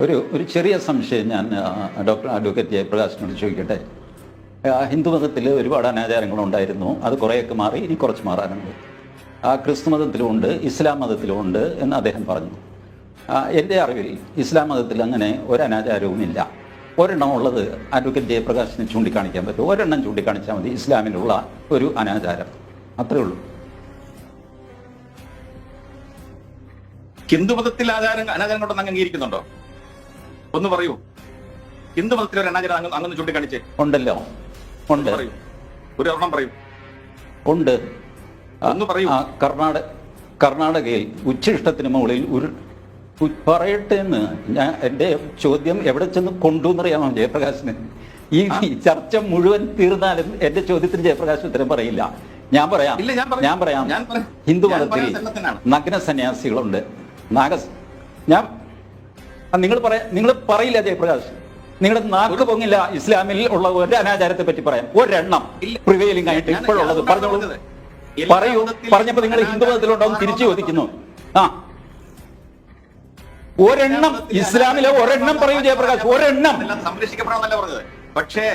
ഒരു ചെറിയ സംശയം ഞാൻ ഡോക്ടർ അഡ്വക്കേറ്റ് ജയപ്രകാശിനോട് ചോദിക്കട്ടെ. ഹിന്ദുമതത്തിൽ ഒരുപാട് അനാചാരങ്ങളുണ്ടായിരുന്നു, അത് കുറേയൊക്കെ മാറി, ഇനി കുറച്ച് മാറാനുണ്ട്. ക്രിസ്തു മതത്തിലുമുണ്ട്, ഇസ്ലാം മതത്തിലുമുണ്ട് എന്ന് അദ്ദേഹം പറഞ്ഞു. എൻ്റെ അറിവിൽ ഇസ്ലാം മതത്തിൽ അങ്ങനെ ഒരു അനാചാരവുമില്ല. ഒരെണ്ണം ഉള്ളത് അഡ്വക്കേറ്റ് ജയപ്രകാശിനെ ചൂണ്ടിക്കാണിക്കാൻ പറ്റും. ഒരെണ്ണം ചൂണ്ടിക്കാണിച്ചാൽ മതി ഇസ്ലാമിലുള്ള ഒരു അനാചാരം, അത്രേ ഉള്ളൂ. ഹിന്ദുമതത്തിൽ അനാചാരങ്ങളൊന്നും അംഗീകരിക്കുന്നുണ്ടോ? ഒന്ന് പറയൂ. ഹിന്ദുമതത്തിൽ ഒരു അനാചാരം അങ്ങനെ ചൂണ്ടിക്കാണിച്ചേ. ഉണ്ടല്ലോ, ഉണ്ട്. ഒരു ഒരെണ്ണം പറയൂ. ഉണ്ട്. ഒന്ന് പറയൂ. കർണാടകയിൽ ഉച്ചിഷ്ടത്തിന് മുകളിൽ പറയട്ടെ എന്ന് ഞാൻ എൻ്റെ ചോദ്യം എവിടെ ചെന്ന് കൊണ്ടുവന്നറിയാമോ ജയപ്രകാശിന്? ഈ ചർച്ച മുഴുവൻ തീർന്നാലും എൻ്റെ ചോദ്യത്തിന് ജയപ്രകാശ് ഉത്തരം പറയില്ല. ഞാൻ പറയാം. ഹിന്ദു മതത്തിൽ നഗ്ന സന്യാസികളുണ്ട്. നിങ്ങൾ പറയില്ല ജയപ്രകാശ്, നിങ്ങളുടെ നാക്ക് പൊങ്ങില്ല ഇസ്ലാമിൽ ഉള്ള ഒരു അനാചാരത്തെ പറ്റി പറയാൻ. ഒരെണ്ണം പ്രിവെയിലിംഗ് ആയിട്ട് ഇപ്പോഴുള്ളത് പറയൂ. പറഞ്ഞപ്പോ നിങ്ങൾ ഹിന്ദു മതത്തിലുണ്ടാവും തിരിച്ചു ചോദിക്കുന്നു. ഒരെണ്ണം ഇസ്ലാമിലെ ഒരെണ്ണം പറയൂ ജയപ്രകാശ്, ഒരെണ്ണം. സംരക്ഷിക്കപ്പെടാന്നല്ല പറഞ്ഞത്, പക്ഷേ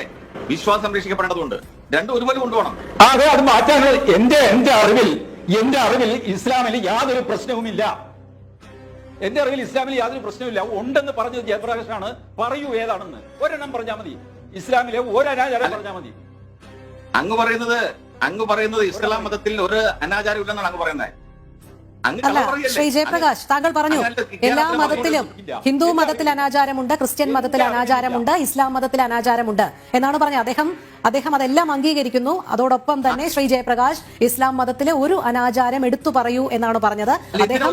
വിശ്വാസം സംരക്ഷിക്കപ്പെടേണ്ടതുണ്ട്. രണ്ടും ഒരുപോലെ കൊണ്ടുപോകണം. അതെ, അത് മാറ്റാൻ എന്റെ അറിവിൽ ഇസ്ലാമിൽ യാതൊരു പ്രശ്നവുമില്ല. എന്റെ അറിവിൽ ഇസ്ലാമിൽ യാതൊരു പ്രശ്നവുമില്ല. ഉണ്ടെന്ന് പറഞ്ഞത് ജയപ്രകാശാണ്. പറയൂ ഏതാണെന്ന്. ഒരെണ്ണം പറഞ്ഞാൽ മതി. ഇസ്ലാമിലെ ഒരു അനാചാരം പറഞ്ഞാൽ മതി. അങ്ങ് പറയുന്നത് ഇസ്ലാം മതത്തിൽ ഒരു അനാചാരം ഇല്ലെന്നാണ് അങ്ങ് പറയുന്നത്. അല്ല ശ്രീ ജയപ്രകാശ്, താങ്കൾ പറഞ്ഞു എല്ലാ മതത്തിലും ഹിന്ദു മതത്തിൽ അനാചാരമുണ്ട്, ക്രിസ്ത്യൻ മതത്തിൽ അനാചാരമുണ്ട്, ഇസ്ലാം മതത്തിൽ അനാചാരമുണ്ട് എന്നാണ് പറഞ്ഞത്. അദ്ദേഹം അതെല്ലാം അംഗീകരിക്കുന്നു. അതോടൊപ്പം തന്നെ ശ്രീ ജയപ്രകാശ് ഇസ്ലാം മതത്തിലെ ഒരു അനാചാരം എടുത്തു പറയൂ എന്നാണ് പറഞ്ഞത്. അദ്ദേഹം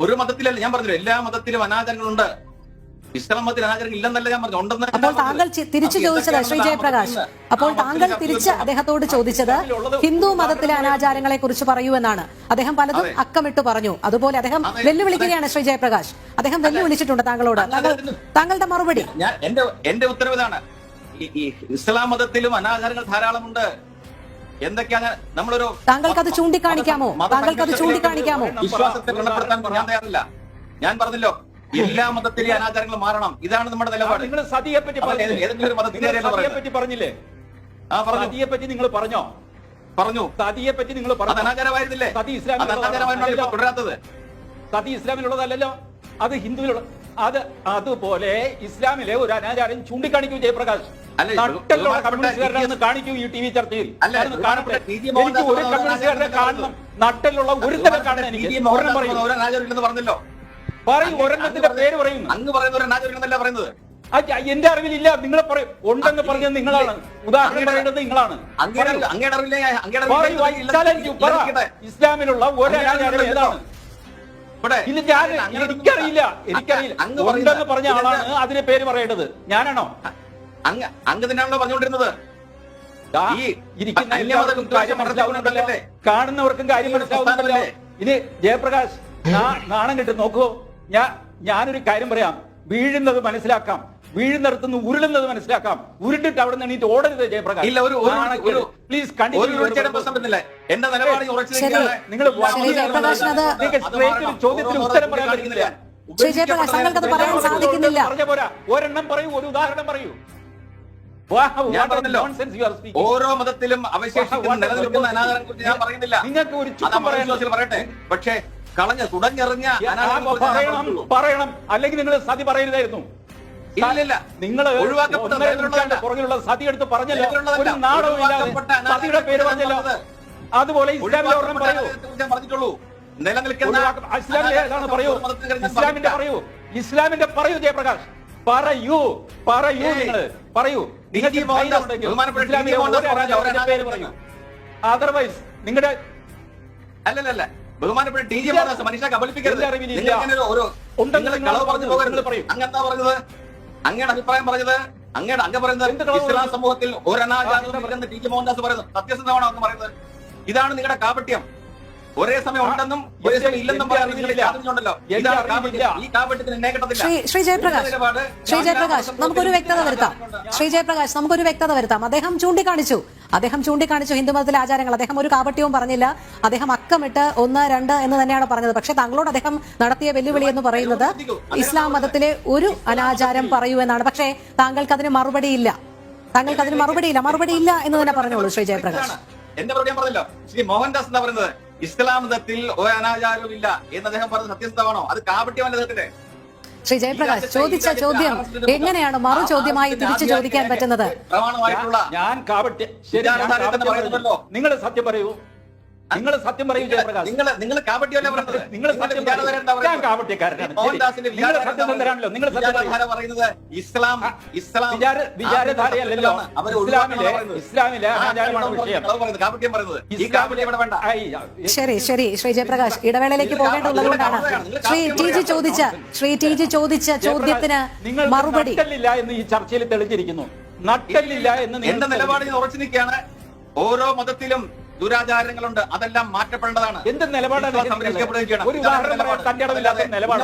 ഒരു മതത്തിലല്ല ഞാൻ പറഞ്ഞത്, എല്ലാ മതത്തിലും അനാചാരങ്ങളുണ്ട്. ഇസ്ലാം മതത്തിൽ അനാചാരം ഇല്ലെന്നല്ല ഞാൻ പറഞ്ഞു, ഉണ്ടെന്ന്. അപ്പോൾ താങ്കൾ തിരിച്ചു ചോദിച്ചത് ശ്രീ ജയപ്രകാശ്, അപ്പോൾ താങ്കൾ തിരിച്ച് അദ്ദേഹത്തോട് ചോദിച്ചത് ഹിന്ദു മതത്തിലെ അനാചാരങ്ങളെ കുറിച്ച് പറയൂ എന്നാണ്. അദ്ദേഹം പലതും അക്കമിട്ട് പറഞ്ഞു. അതുപോലെ അദ്ദേഹം വെല്ലുവിളിക്കുകയാണ് ശ്രീ ജയപ്രകാശ്. അദ്ദേഹം വെല്ലുവിളിച്ചിട്ടുണ്ട് താങ്കളോട്. താങ്കളുടെ മറുപടി? എന്റെ ഉത്തരവ് ഇതാണ്. ഇസ്ലാം മതത്തിലും അനാചാരങ്ങൾ ധാരാളമുണ്ട്. എന്തൊക്കെയാണ് നമ്മളൊരു താങ്കൾക്കത് ചൂണ്ടിക്കാണിക്കാമോ? വിശ്വാസത്തെ വ്രണപ്പെടുത്താൻ ഞാൻ തയ്യാറില്ല. ഞാൻ പറഞ്ഞല്ലോ, എല്ലാ മതത്തിലെ അനാചാരങ്ങൾ മാറണം. ഇതാണ് നമ്മുടെ നിലപാട്. നിങ്ങൾ സതിയെ പറ്റി പറഞ്ഞില്ലേ? സതിയെ പറ്റി നിങ്ങൾ പറഞ്ഞു. സതിയെ പറ്റി നിങ്ങൾ പറഞ്ഞു. അനാചാരമായിരുന്നില്ലേ? സതി ഇസ്ലാമിലുള്ളതല്ലോ. തുടരാത്തത് സതി ഇസ്ലാമിലുള്ളതല്ലോ, അത് ഹിന്ദുവിലുള്ള. അതുപോലെ ഇസ്ലാമിലെ ഒരു അനാചാരം ചൂണ്ടിക്കാണിക്കൂ ജയപ്രകാശ്. നട്ടലുള്ള കമ്മ്യൂണിസ്റ്റുകാരുടെ കാണിക്കൂ ഈ ടി വി ചർച്ചയിൽ. എനിക്ക് ഒരു കമ്മ്യൂണിസ്റ്റുകാരുടെ കാണണം, നട്ടലുള്ള ഒരു തന്നെ കാണണം. എനിക്ക് പറഞ്ഞല്ലോ. പറയൂ, ഒരെണ്ണത്തിന്റെ പേര് പറയുന്നു. അങ്ങ് പറയുന്ന ഒരു അനാചാരം പറയുന്നത് എന്റെ അറിവിലില്ല. നിങ്ങൾ പറയും ഉണ്ടെന്ന് പറഞ്ഞത് നിങ്ങളാണ്. ഉദാഹരണം പറയേണ്ടത് നിങ്ങളാണ്. ഇസ്ലാമിലുള്ള ഒരു അനാചാരം ഏതാണ്? എനിക്കറിയില്ല. ഉണ്ടെന്ന് പറഞ്ഞ ആളാണ് അതിന്റെ പേര് പറയേണ്ടത്. ഞാനാണോ? അങ്ങ് തന്നെയാണല്ലോ പറഞ്ഞുകൊണ്ടിരുന്നത്. കാണുന്നവർക്കും കാര്യം മനസ്സിലാവുന്നുണ്ടല്ലോ. ഇനി ജയപ്രകാശ് നാണം കിട്ടും. നോക്കൂ, ഞാനൊരു കാര്യം പറയാം. വീഴുന്നത് മനസ്സിലാക്കാം, വീഴുന്നിടത്തുനിന്ന് ഉരുളുന്നത് മനസ്സിലാക്കാം. ഉരുണ്ടിട്ട് അവിടെ നിന്ന് എണീറ്റ് ഓടരുത് ജയപ്രകാശ്. പ്ലീസ് ചോദ്യത്തിന് ഉത്തരം പറയാൻ പറ്റുന്നില്ല. ഒരെണ്ണം പറയൂ, ഒരു ഉദാഹരണം പറയൂ. ഓരോ മതത്തിലും അവശേഷിക്കുന്ന നിലനിൽക്കുന്ന അനാചാരം കുറിച്ച് ഞാൻ പറയുന്നില്ല. നിങ്ങൾക്ക് ഒരു പറയട്ടെ, പക്ഷേ തുടഞ്ഞെറിഞ്ഞ പറയണം, അല്ലെങ്കിൽ നിങ്ങൾ സതി പറയരുതായിരുന്നു. നിങ്ങൾ പുറകിലുള്ള സതി എടുത്ത് പറഞ്ഞല്ലോ, ഒരു നാടകവും ഇല്ലാതെ സതിയുടെ പേര് പറഞ്ഞല്ലോ. അതുപോലെ ഇസ്ലാമിലെ ഒരെണ്ണം പറയൂ. പറഞ്ഞിട്ടുള്ളൂ. ഇസ്ലാമിന്റെ പറയൂ ജയപ്രകാശ്. പറയൂ. അതർവൈസ് നിങ്ങളുടെ അല്ലല്ല ബഹുമാനപ്പെട്ട ടി ജി മോഹൻദാസ് മനുഷ്യ കബളിപ്പിക്കരുത്. അങ്ങനെന്താ പറഞ്ഞത്? അങ്ങയുടെ അഭിപ്രായം പറഞ്ഞത് അങ്ങ് പറയുന്നത് ഇസ്ലാം സമൂഹത്തിൽ ഒരു അനാചാരവും ടി ജി മോഹൻദാസ് പറയുന്നത് സത്യസന്ധമാണോ അങ്ങ് പറയുന്നത്? ഇതാണ് നിങ്ങളുടെ കാപട്യം. ഒരേ സമയം ഉണ്ടെന്നും ഒരേ സമയം ഇല്ലെന്നും പറയുന്നുണ്ടല്ലോ. ഈ കാപട്യത്തിന് എന്നെ കിട്ടത്തില്ല. ശ്രീ ജയപ്രകാശ്, നമുക്കൊരു വ്യക്തത വരുത്താം. അദ്ദേഹം ചൂണ്ടിക്കാണിച്ചു അദ്ദേഹം ചൂണ്ടിക്കാണിച്ചു ഹിന്ദുമതത്തിലെ ആചാരങ്ങൾ. അദ്ദേഹം ഒരു കാപട്യവും പറഞ്ഞില്ല. അദ്ദേഹം അക്കമിട്ട് 1, 2 എന്ന് തന്നെയാണ് പറഞ്ഞത്. പക്ഷെ താങ്കളോട് അദ്ദേഹം നടത്തിയ വെല്ലുവിളി എന്ന് പറയുന്നത് ഇസ്ലാം മതത്തിലെ ഒരു അനാചാരം പറയൂ എന്നാണ്. പക്ഷേ താങ്കൾക്ക് അതിന് മറുപടിയില്ല. മറുപടിയില്ല എന്ന് തന്നെ പറഞ്ഞോളൂ ശ്രീ ജയപ്രകാശ്. എന്റെ മറുപടി ഞാൻ പറഞ്ഞല്ലോ. ശ്രീ മോഹൻദാസ് എന്താ പറയുന്നത്? ഇസ്ലാം മതത്തിൽ ഒരു അനാചാരവും ഇല്ല എന്ന് അദ്ദേഹം പറഞ്ഞത് സത്യസന്ധമാണോ? അത് കാപട്യമല്ല അദ്ദേഹത്തിന്റെ. ശ്രീ ജയപ്രകാശ് ചോദിച്ച ചോദ്യം എങ്ങനെയാണ് മറു ചോദ്യമായി തിരിച്ചു ചോദിക്കാൻ പറ്റുന്നത്? ഞാൻ നിങ്ങൾ സത്യം പറയൂ, നിങ്ങൾ സത്യം പറയൂ ജയപ്രകാശ്. നിങ്ങൾ കാപട്യമല്ല പറഞ്ഞത്. നിങ്ങൾ സത്യസന്ധരാണല്ലോ. നിങ്ങൾ പറയുന്നത് ഇസ്ലാം വിചാരധാരയല്ലല്ലോ. ഇസ്ലാമിലെ ആചാരമാണ് വിഷയം. കാപട്യം പറയുന്നത് ഈ കാപട്യം ഇവിടെ വേണ്ട. ശരി ശരി ശ്രീ ജയപ്രകാശ്, ഇടവേളയിലേക്ക് പോകേണ്ടതുള്ളത് കൊണ്ടാണ് ശ്രീ ടി ജി ചോദിച്ച ചോദ്യത്തിന് മറുപടി നട്ടല്ലില്ല എന്ന് ഈ ചർച്ചയിൽ തെളിഞ്ഞിരിക്കുന്നു. നട്ടല്ലില്ല എന്ന് എന്റെ നിലപാടിൽ ഉറച്ചു നിൽക്കുകയാണ്. ഓരോ മതത്തിലും ദുരാചാരങ്ങളുണ്ട്, അതെല്ലാം മാറ്റപ്പെടേണ്ടതാണ്. എന്ത് നിലപാടാണ്? സംരക്ഷിക്കപ്പെടുകയും ചെയ്യണം. ഒരു ഉദാഹരണം പറയാൻ തന്റെ ഇടമില്ലാത്ത നിലപാട്.